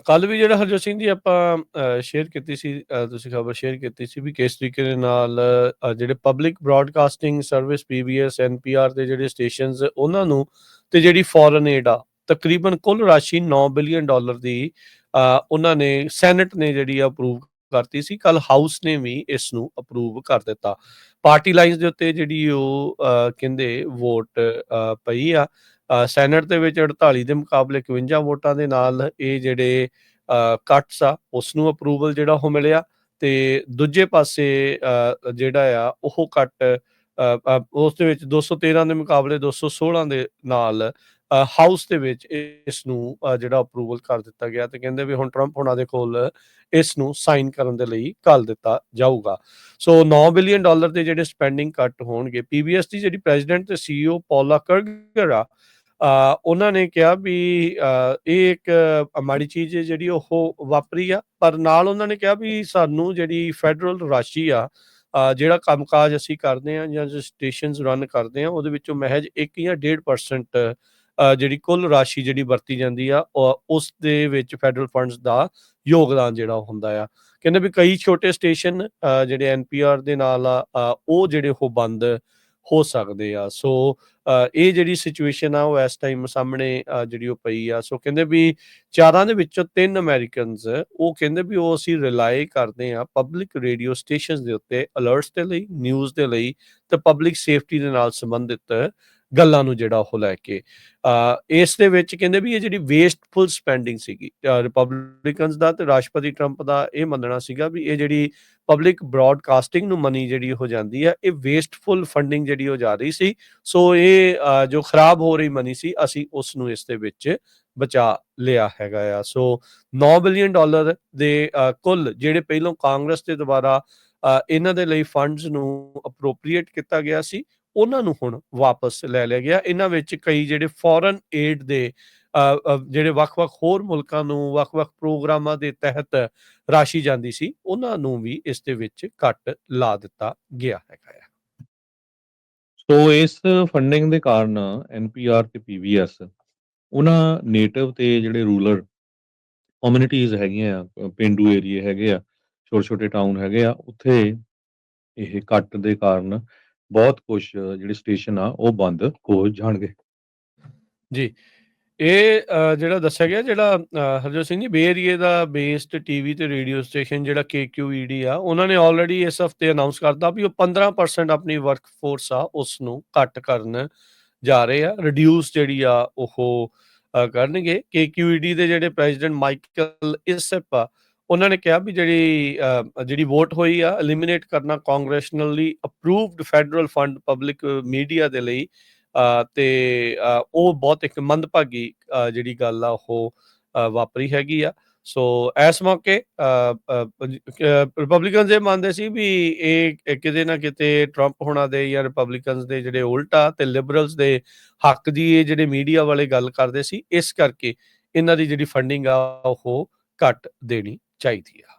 ਕੱਲ੍ਹ ਵੀ ਜਿਹੜਾ ਹਰਜੋਤ ਸਿੰਘ ਜੀ ਆਪਾਂ ਸ਼ੇਅਰ ਕੀਤੀ ਸੀ, ਤੁਸੀਂ ਖਬਰ ਸ਼ੇਅਰ ਕੀਤੀ ਸੀ ਵੀ ਕਿਸ ਤਰੀਕੇ ਦੇ ਨਾਲ ਜਿਹੜੇ ਪਬਲਿਕ ਬ੍ਰੌਡਕਾਸਟਿੰਗ ਸਰਵਿਸ ਪੀਬੀਐਸ, ਐਨਪੀਆਰ ਦੇ ਜਿਹੜੇ ਸਟੇਸ਼ਨਸ ਉਹਨਾਂ ਨੂੰ ਤੇ ਜਿਹੜੀ ਫੋਰਨ ਏਡ ਆ ਤਕਰੀਬਨ ਕੁੱਲ ਰਾਸ਼ੀ $9 ਬਿਲੀਅਨ ਦੀ ਉਹਨਾਂ ਨੇ ਸੈਨੇਟ ਨੇ ਜਿਹੜੀ ਅਪਰੂਵ ਕਰਤੀ ਸੀ। ਕੱਲ੍ਹ ਹਾਊਸ ਨੇ ਵੀ ਇਸ ਨੂੰ ਅਪਰੂਵ ਕਰ ਦਿੱਤਾ। ਪਾਰਟੀ ਲਾਈਨਸ ਦੇ ਉੱਤੇ ਜਿਹੜੀ ਉਹ ਕਹਿੰਦੇ ਵੋਟ ਪਈ ਆ। ਸੈਨੇਟ ਦੇ ਵਿੱਚ 48 ਦੇ ਮੁਕਾਬਲੇ 51 ਵੋਟਾਂ ਦੇ ਨਾਲ ਇਹ ਜਿਹੜੇ ਕੱਟਸ ਆ ਉਸ ਨੂੰ ਅਪਰੂਵਲ ਜਿਹੜਾ ਉਹ ਮਿਲਿਆ। ਤੇ ਦੂਜੇ ਪਾਸੇ ਜਿਹੜਾ ਆ ਉਹ ਕੱਟ ਉਸ ਦੇ ਵਿੱਚ 213 ਦੇ ਮੁਕਾਬਲੇ 216 ਦੇ ਨਾਲ ਹਾਊਸ ਦੇ ਵਿੱਚ ਇਸ ਨੂੰ ਜਿਹੜਾ ਅਪਰੂਵਲ ਕਰ ਦਿੱਤਾ ਗਿਆ। ਤੇ ਕਹਿੰਦੇ ਵੀ ਹੁਣ ਟਰੰਪ ਹੋਣਾ ਦੇ ਕੋਲ ਇਸ ਨੂੰ ਸਾਈਨ ਕਰਨ ਦੇ ਲਈ ਘੱਲ ਦਿੱਤਾ ਜਾਊਗਾ। ਸੋ $9 ਬਿਲੀਅਨ ਦੇ ਜਿਹੜੇ ਸਪੈਂਡਿੰਗ ਕੱਟ ਹੋਣਗੇ। ਪੀਬੀਐਸ ਦੀ ਜਿਹੜੀ ਪ੍ਰੈਜ਼ੀਡੈਂਟ ਤੇ ਸੀਈਓ ਪੌਲਾ ਕਰਗਰ ਆ, ਉਹਨਾਂ ਨੇ ਕਿਹਾ ਵੀ ਇਹ ਇੱਕ ਮਾੜੀ ਚੀਜ਼ ਜਿਹੜੀ ਉਹ ਵਾਪਰੀ ਆ, ਪਰ ਨਾਲ ਉਹਨਾਂ ਨੇ ਕਿਹਾ ਵੀ ਸਾਨੂੰ ਜਿਹੜੀ ਫੈਡਰਲ ਰਾਸ਼ੀ ਆ, ਜਿਹੜਾ ਕੰਮਕਾਜ ਅਸੀਂ ਕਰਦੇ ਹਾਂ ਜਾਂ ਜੋ ਸਟੇਸ਼ਨਸ ਰਨ ਕਰਦੇ ਹਾਂ ਉਹਦੇ ਵਿੱਚੋਂ ਮਹਿਜ 1 ਜਾਂ 1.5% ਜਿਹੜੀ ਕੁੱਲ ਰਾਸ਼ੀ ਜਿਹੜੀ ਵਰਤੀ ਜਾਂਦੀ ਆ ਉਸ ਦੇ ਵਿੱਚ ਫੈਡਰਲ ਫੰਡਸ ਦਾ ਯੋਗਦਾਨ ਜਿਹੜਾ ਉਹ ਹੁੰਦਾ ਆ। ਕਹਿੰਦੇ ਵੀ ਕਈ ਛੋਟੇ ਸਟੇਸ਼ਨ ਜਿਹੜੇ ਐਨਪੀਆਰ ਦੇ ਨਾਲ ਆ ਉਹ ਜਿਹੜੇ ਉਹ ਬੰਦ ਹੋ ਸਕਦੇ ਆ। ਸੋ ਇਹ ਜਿਹੜੀ ਸਿਚੁਏਸ਼ਨ ਆ ਉਹ ਇਸ ਟਾਈਮ ਸਾਹਮਣੇ ਜਿਹੜੀ ਉਹ ਪਈ ਆ। ਸੋ ਕਹਿੰਦੇ ਵੀ 4 ਦੇ ਵਿੱਚੋਂ 3 ਅਮਰੀਕਨਸ ਉਹ ਕਹਿੰਦੇ ਵੀ ਉਹ ਅਸੀਂ ਰਿਲਾਈ ਕਰਦੇ ਆ ਪਬਲਿਕ ਰੇਡੀਓ ਸਟੇਸ਼ਨਸ ਦੇ ਉੱਤੇ ਅਲਰਟਸ ਦੇ ਲਈ, ਨਿਊਜ਼ ਦੇ ਲਈ ਤੇ ਪਬਲਿਕ ਸੇਫਟੀ ਦੇ ਨਾਲ ਸੰਬੰਧਿਤ ਗੱਲਾਂ ਨੂੰ ਜਿਹੜਾ ਉਹ ਲੈ ਕੇ। ਇਸ ਦੇ ਵਿੱਚ ਕਹਿੰਦੇ ਵੀ ਇਹ ਜਿਹੜੀ ਵੇਸਟਫੁਲ ਸਪੈਂਡਿੰਗ ਸੀਗੀ ਰਿਪਬਲਿਕਨਸ ਦਾ ਤੇ ਰਾਸ਼ਟਰਪਤੀ ਟਰੰਪ ਦਾ ਇਹ ਮੰਨਣਾ ਸੀਗਾ ਵੀ ਇਹ ਜਿਹੜੀ ਪਬਲਿਕ ਬ੍ਰੌਡਕਾਸਟਿੰਗ ਨੂੰ ਮਨੀ ਜਿਹੜੀ ਹੋ ਜਾਂਦੀ ਹੈ ਇਹ ਵੇਸਟਫੁਲ ਫੰਡਿੰਗ ਜਿਹੜੀ ਹੋ ਜਾ ਰਹੀ ਸੀ। ਸੋ ਇਹ ਜੋ ਖਰਾਬ ਹੋ ਰਹੀ ਮਨੀ ਸੀ ਅਸੀਂ ਉਸ ਨੂੰ ਇਸ ਦੇ ਵਿੱਚ ਬਚਾ ਲਿਆ ਹੈਗਾ ਆ। ਸੋ $9 ਬਿਲੀਅਨ ਦੇ ਕੁੱਲ ਜਿਹੜੇ ਪਹਿਲੋਂ ਕਾਂਗਰਸ ਦੇ ਦੁਆਰਾ ਇਹਨਾਂ ਦੇ ਲਈ ਫੰਡਸ ਨੂੰ ਅਪਰੋਪਰੀਏਟ ਕੀਤਾ ਗਿਆ ਸੀ ਉਹਨਾਂ ਨੂੰ ਹੁਣ ਵਾਪਸ ਲੈ ਲਿਆ ਗਿਆ। ਇਹਨਾਂ ਵਿੱਚ ਕਈ ਜਿਹੜੇ ਫੋਰਨ ਏਡ ਦੇ ਜਿਹੜੇ ਵੱਖ-ਵੱਖ ਹੋਰ ਮੁਲਕਾਂ ਨੂੰ ਵੱਖ-ਵੱਖ ਪ੍ਰੋਗਰਾਮਾਂ ਦੇ ਤਹਿਤ ਰਾਸ਼ੀ ਜਾਂਦੀ ਸੀ ਉਹਨਾਂ ਨੂੰ ਵੀ ਇਸ ਦੇ ਵਿੱਚ ਕੱਟ ਲਾ ਦਿੱਤਾ ਗਿਆ ਹੈਗਾ ਆ। ਸੋ ਇਸ ਫੰਡਿੰਗ ਦੇ ਕਾਰਨ ਐਨਪੀਆਰ ਤੇ ਪੀਬੀਐਸ ਉਹਨਾਂ ਨੇਟਿਵ ਤੇ ਜਿਹੜੇ ਰੂਰਲ ਕਮਿਊਨਿਟੀਜ਼ ਹੈਗੀਆਂ ਆ, ਪੇਂਡੂ ਏਰੀਏ ਹੈਗੇ ਆ, ਛੋਟੇ-ਛੋਟੇ ਟਾਊਨ ਹੈਗੇ ਆ, ਉੱਥੇ ਇਹ ਕੱਟ ਦੇ ਕਾਰਨ ਬਹੁਤ ਕੁਛ ਜਿਹੜੇ ਸਟੇਸ਼ਨ ਆ ਉਹ ਬੰਦ ਹੋ ਜਾਣਗੇ। ਜੀ, ਇਹ ਜਿਹੜਾ ਦੱਸਿਆ ਗਿਆ ਜਿਹੜਾ ਹਰਜੋਤ ਸਿੰਘ ਜੀ ਬੇ ਏਰੀਏ ਦਾ ਬੇਸਡ ਟੀਵੀ ਤੇ ਰੇਡੀਓ ਸਟੇਸ਼ਨ ਜਿਹੜਾ KQED ਆ ਉਹਨਾਂ ਨੇ ਆਲਰੇਡੀ ਇਸ ਹਫਤੇ ਅਨਾਉਂਸ ਕਰਤਾ ਵੀ ਉਹ 15% ਆਪਣੀ ਵਰਕ ਫੋਰਸ ਆ ਉਸ ਨੂੰ ਘੱਟ ਕਰਨ ਜਾ ਰਹੇ ਆ, ਰਿਡਿਊਸ ਜਿਹੜੀ ਆ ਉਹ ਕਰਨਗੇ। KQED ਦੇ ਜਿਹੜੇ ਪ੍ਰੈਜ਼ੀਡੈਂਟ ਮਾਈਕਲ ਇਸਪ ਆ ਉਹਨਾਂ ਨੇ ਕਿਹਾ ਵੀ ਜਿਹੜੀ ਵੋਟ ਹੋਈ ਆ ਐਲੀਮੀਨੇਟ ਕਰਨਾ congressionally approved federal fund public media ਦੇ ਲਈ ਤੇ ਉਹ ਬਹੁਤ ਇੱਕ ਮੰਦਭਾਗੀ ਜਿਹੜੀ ਗੱਲ ਆ ਉਹ ਵਾਪਰੀ ਹੈਗੀ ਆ। ਸੋ ਇਸ ਮੌਕੇ ਰਿਪਬਲਿਕਨਸ ਇਹ ਮੰਨਦੇ ਸੀ ਵੀ ਇਹ ਕਿਤੇ ਨਾ ਕਿਤੇ ਟਰੰਪ ਹੋਣਾ ਦੇ ਜਾਂ ਰਿਪਬਲਿਕਨਸ ਦੇ ਜਿਹੜੇ ਉਲਟਾ ਤੇ ਲਿਬਰਲਸ ਦੇ ਹੱਕ ਦੀ ਇਹ ਜਿਹੜੇ ਮੀਡੀਆ ਵਾਲੇ ਗੱਲ ਕਰਦੇ ਸੀ, ਇਸ ਕਰਕੇ ਇਹਨਾਂ ਦੀ ਜਿਹੜੀ ਫੰਡਿੰਗ ਆ ਉਹ ਘੱਟ ਦੇਣੀ ਚਾਹੀਦੀ ਆ।